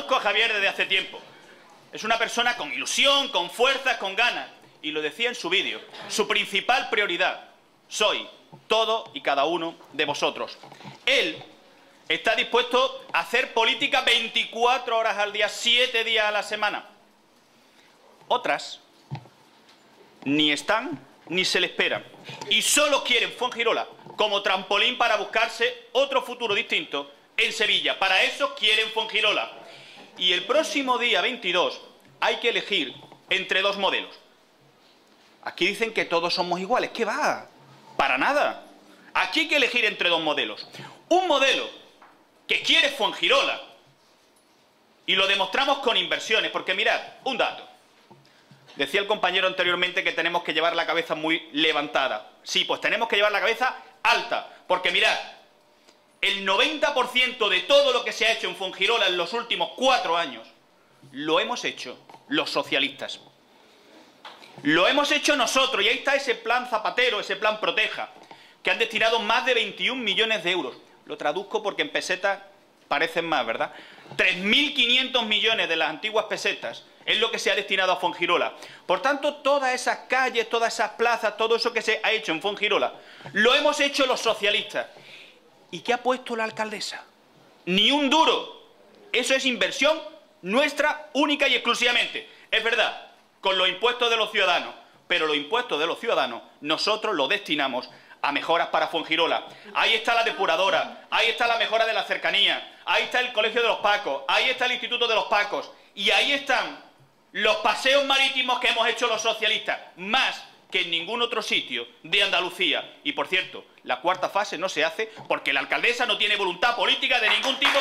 conozco a Javier desde hace tiempo. Es una persona con ilusión, con fuerzas, con ganas. Y lo decía en su vídeo. Su principal prioridad soy todo y cada uno de vosotros. Él está dispuesto a hacer política 24 horas al día, 7 días a la semana. Otras ni están ni se le esperan. Y solo quieren Fuengirola como trampolín para buscarse otro futuro distinto en Sevilla. Para eso quieren Fuengirola. Y el próximo día 22 hay que elegir entre dos modelos. Aquí dicen que todos somos iguales. ¿Qué va? Para nada. Aquí hay que elegir entre dos modelos. Un modelo que quiere Fuengirola, y lo demostramos con inversiones, porque mirad, un dato. Decía el compañero anteriormente que tenemos que llevar la cabeza muy levantada. Sí, pues tenemos que llevar la cabeza alta, porque mirad, el 90% de todo lo que se ha hecho en Fuengirola en los últimos 4 años lo hemos hecho los socialistas. Lo hemos hecho nosotros, y ahí está ese plan Zapatero, ese plan Proteja, que han destinado más de 21 millones de euros. Lo traduzco porque en pesetas parecen más, ¿verdad? 3.500 millones de las antiguas pesetas es lo que se ha destinado a Fuengirola. Por tanto, todas esas calles, todas esas plazas, todo eso que se ha hecho en Fuengirola, lo hemos hecho los socialistas. ¿Y qué ha puesto la alcaldesa? Ni un duro. Eso es inversión nuestra única y exclusivamente. Es verdad, con los impuestos de los ciudadanos, pero los impuestos de los ciudadanos nosotros los destinamos a mejoras para Fuengirola. Ahí está la depuradora, ahí está la mejora de la cercanía, ahí está el colegio de los Pacos, ahí está el instituto de los Pacos, y ahí están los paseos marítimos que hemos hecho los socialistas, más que en ningún otro sitio de Andalucía. Y por cierto, la cuarta fase no se hace porque la alcaldesa no tiene voluntad política de ningún tipo